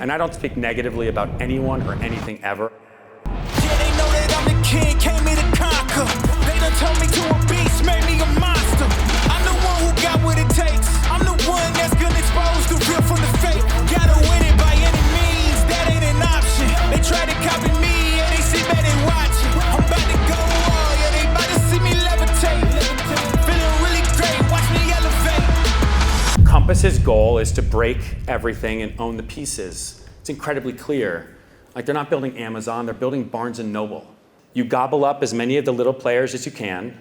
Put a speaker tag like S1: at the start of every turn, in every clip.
S1: And I don't speak negatively about anyone or anything ever.
S2: Yeah, they know that I'm the king, came here to conquer. They done turned me to a beast, made me a monster. I'm the one who got what it takes. I'm the one that's gonna expose the real from the fake. Gotta win it by any means, that ain't an option. They try to copy me, and they sit back and watch it. I'm about to go all, yeah, they about to see me levitate. Feeling really great, watch me elevate.
S1: Compass's goal is to break everything and own the pieces. It's incredibly clear. Like, they're not building Amazon, they're building Barnes & Noble. You gobble up as many of the little players as you can,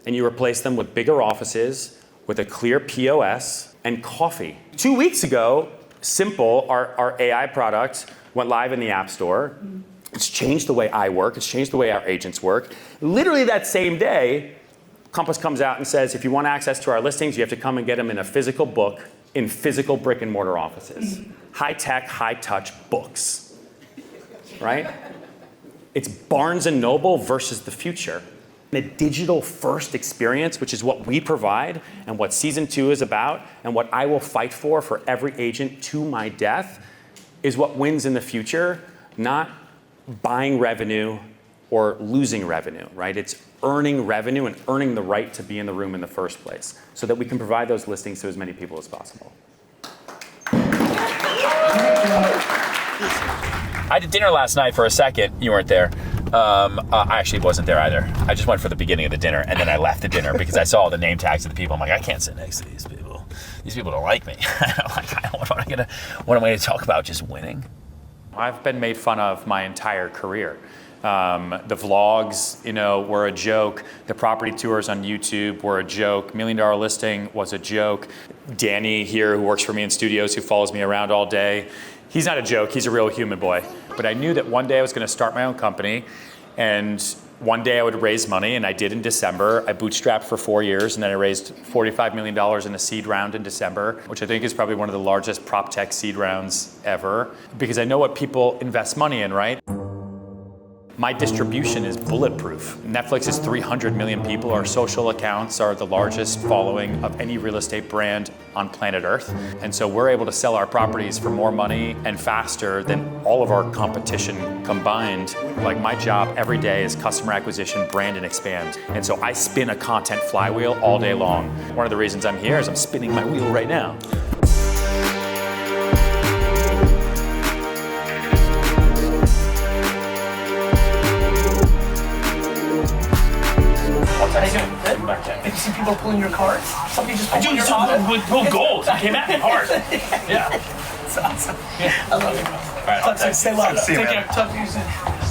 S1: and you replace them with bigger offices, with a clear POS, and coffee. 2 weeks ago, Simple, our AI product, went live in the App Store. It's changed the way I work, it's changed the way our agents work. Literally that same day, Compass comes out and says, if you want access to our listings, you have to come and get them in a physical book in physical brick and mortar offices. High tech, high touch books, right? It's Barnes & Noble versus the future. A digital first experience, which is what we provide and what season 2 is about and what I will fight for every agent to my death, is what wins in the future, not buying revenue or losing revenue, right? It's earning revenue and earning the right to be in the room in the first place so that we can provide those listings to as many people as possible.
S3: I had dinner last night for a second. You weren't there. I actually wasn't there either. I just went for the beginning of the dinner, and then I left the dinner because I saw all the name tags of the people. I'm like, I can't sit next to these people. These people don't like me. What am I going to talk about? Just winning?
S4: I've been made fun of my entire career. The vlogs, were a joke. The property tours on YouTube were a joke. $1 Million Listing was a joke. Danny here, who works for me in studios, who follows me around all day, he's not a joke, he's a real human boy. But I knew that one day I was gonna start my own company, and one day I would raise money, and I did in December. I bootstrapped for 4 years, and then I raised $45 million in a seed round in December, which I think is probably one of the largest prop tech seed rounds ever, because I know what people invest money in, right? My distribution is bulletproof. Netflix is 300 million people. Our social accounts are the largest following of any real estate brand on planet Earth. And so we're able to sell our properties for more money and faster than all of our competition combined. Like, my job every day is customer acquisition, brand, and expand. And so I spin a content flywheel all day long. One of the reasons I'm here is I'm spinning my wheel right now.
S5: You see people pulling your cars? Somebody just pulled your car?
S3: With gold. He came at me hard. Yeah.
S5: That's awesome.
S3: Yeah.
S5: I love it.
S3: All right,
S5: Talk soon. Stay well. Take care. Talk to you soon.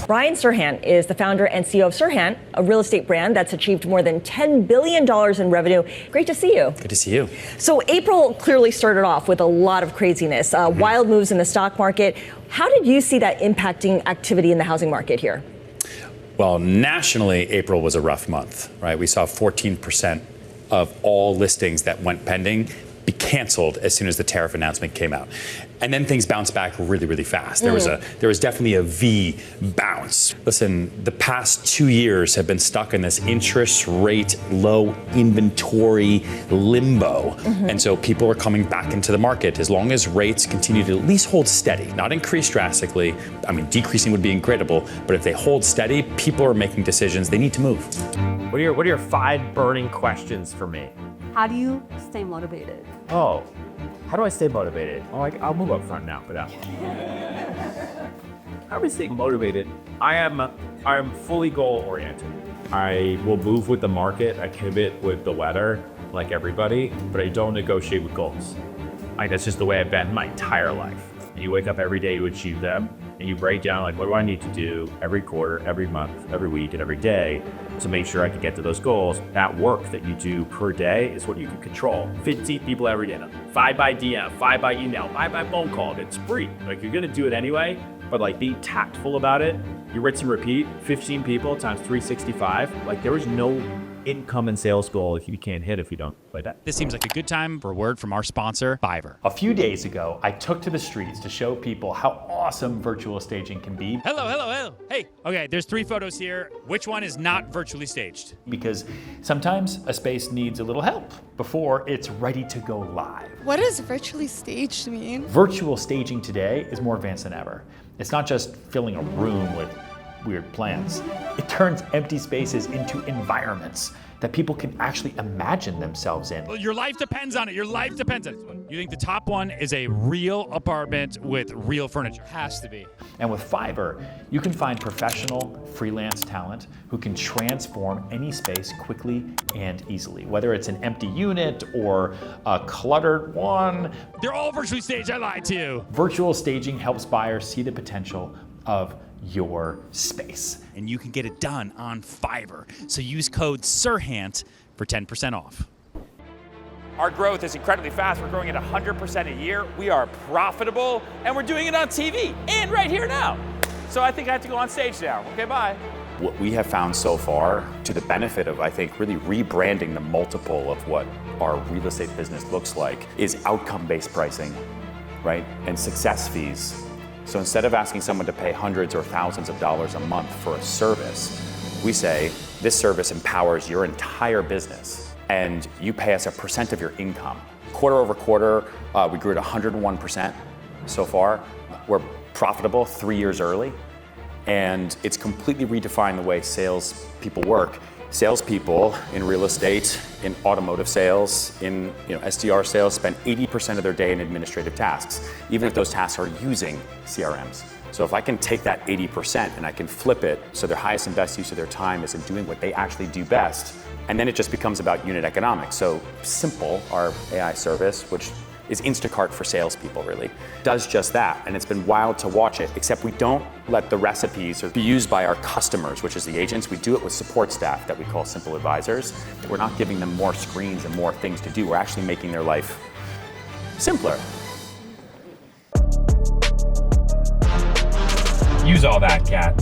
S6: Ryan Serhant is the founder and CEO of Serhant, a real estate brand that's achieved more than $10 billion in revenue. Great to see you.
S1: Good to see you.
S6: So April clearly started off with a lot of craziness, wild moves in the stock market. How did you see that impacting activity in the housing market here?
S1: Well, nationally, April was a rough month, right? We saw 14% of all listings that went pending be canceled as soon as the tariff announcement came out. And then things bounced back really, really fast. There was definitely a V bounce. Listen, the past 2 years have been stuck in this interest rate, low inventory limbo. And so people are coming back into the market as long as rates continue to at least hold steady, not increase drastically. I mean, decreasing would be incredible, but if they hold steady, people are making decisions. They need to move.
S7: What are your 5 burning questions for me?
S8: How do you stay motivated?
S7: Oh, how do I stay motivated? Oh, I'll move up front now, but how do I stay motivated? I am fully goal oriented. I will move with the market. I pivot with the weather, like everybody, but I don't negotiate with goals. That's just the way I've been my entire life. You wake up every day to achieve them, and you break down, like, what do I need to do every quarter, every month, every week, and every day to make sure I can get to those goals. That work that you do per day is what you can control. 15 people every day, 5 by DM, 5 by email, 5 by phone call. It's free. Like, you're gonna do it anyway, but like, be tactful about it. You rinse and repeat, 15 people times 365. Like, there is no income and sales goal if you can't hit if you don't play that.
S9: This seems like a good time for a word from our sponsor, Fiverr.
S4: A few days ago, I took to the streets to show people how awesome virtual staging can be.
S9: Hello. Hey, okay, there's 3 photos here. Which one is not virtually staged?
S4: Because sometimes a space needs a little help before it's ready to go live.
S10: What does virtually staged mean?
S4: Virtual staging today is more advanced than ever. It's not just filling a room with weird plans. It turns empty spaces into environments that people can actually imagine themselves in.
S9: Well, your life depends on it. Your life depends on it. You think the top one is a real apartment with real furniture? Has to be.
S4: And with Fiverr, you can find professional freelance talent who can transform any space quickly and easily, whether it's an empty unit or a cluttered one.
S9: They're all virtually staged. I lied to you.
S4: Virtual staging helps buyers see the potential of your space.
S9: And you can get it done on Fiverr. So use code Serhant for 10% off.
S3: Our growth is incredibly fast. We're growing at 100% a year. We are profitable, and we're doing it on TV and right here now. So I think I have to go on stage now. Okay, bye.
S1: What we have found so far, to the benefit of, I think, really rebranding the multiple of what our real estate business looks like, is outcome-based pricing, right? And success fees. So instead of asking someone to pay hundreds or thousands of dollars a month for a service, we say, this service empowers your entire business, and you pay us a percent of your income. Quarter over quarter, we grew at 101% so far. We're profitable 3 years early, and it's completely redefined the way salespeople work. Salespeople in real estate, in automotive sales, in SDR sales spend 80% of their day in administrative tasks, even if those tasks are using CRMs. So if I can take that 80% and I can flip it so their highest and best use of their time is in doing what they actually do best, and then it just becomes about unit economics. So Simple, our AI service, which is Instacart for salespeople, really, does just that. And it's been wild to watch it, except we don't let the recipes be used by our customers, which is the agents. We do it with support staff that we call Simple Advisors. We're not giving them more screens and more things to do. We're actually making their life simpler.
S3: Use all that, Kat.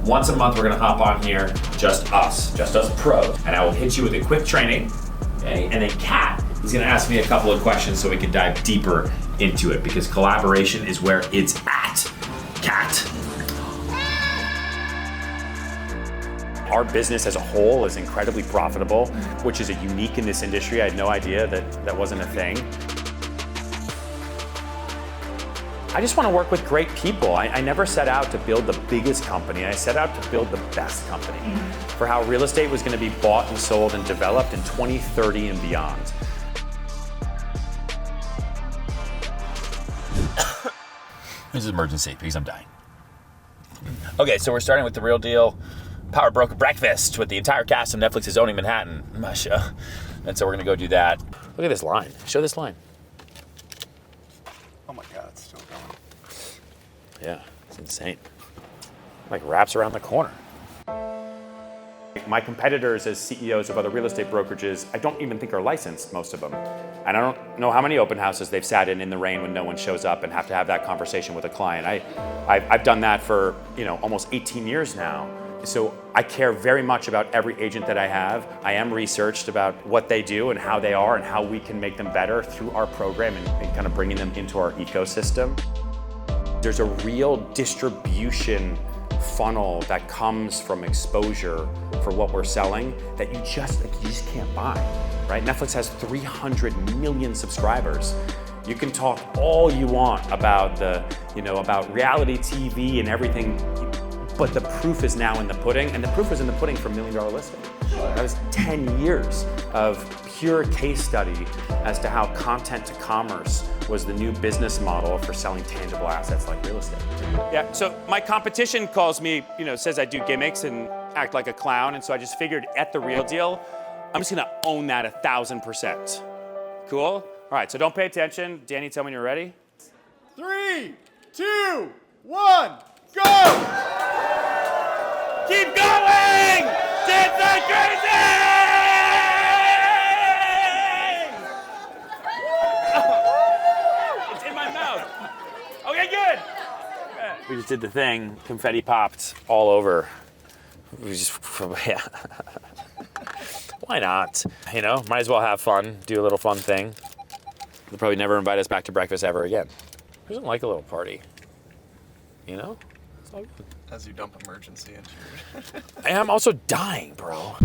S3: Once a month, we're gonna hop on here, just us pros. And I will hit you with a quick training, okay? And then Kat is gonna ask me a couple of questions so we can dive deeper into it, because collaboration is where it's at. Kat. Our business as a whole is incredibly profitable, which is a unique in this industry. I had no idea that wasn't a thing. I just want to work with great people. I never set out to build the biggest company. I set out to build the best company for how real estate was going to be bought and sold and developed in 2030 and beyond. This is emergency because I'm dying. Okay, so we're starting with the real deal Power Broker Breakfast with the entire cast of Netflix's Owning Manhattan, my show. And so we're going to go do that. Look at this line. Show this line.
S11: Oh my God, it's still going.
S3: Yeah, it's insane. Like wraps around the corner.
S1: My competitors as CEOs of other real estate brokerages, I don't even think are licensed, most of them. And I don't know how many open houses they've sat in the rain when no one shows up and have to have that conversation with a client. I've done that for almost 18 years now. So I care very much about every agent that I have. I am researched about what they do and how they are and how we can make them better through our program and kind of bringing them into our ecosystem. There's a real distribution funnel that comes from exposure for what we're selling that you just can't buy, right? Netflix has 300 million subscribers. You can talk all you want about about reality TV and everything, but the proof is now in the pudding, and the proof was in the pudding for $1 Million Listing. That was 10 years of pure case study as to how content to commerce was the new business model for selling tangible assets like real estate. Yeah, so my competition calls me, says I do gimmicks and act like a clown, and so I just figured at the real deal, I'm just gonna own that 1,000%. Cool? All right, so don't pay attention. Danny, tell me when you're ready.
S11: 3, 2, 1, go!
S3: Keep going! Dance like crazy! It's in my mouth. Okay, good. We just did the thing. Confetti popped all over. We just, yeah. Why not? You know, might as well have fun, do a little fun thing. They'll probably never invite us back to breakfast ever again. Who doesn't like a little party? You know? It's all good.
S11: As you dump emergency insurance.
S3: And I'm also dying, bro.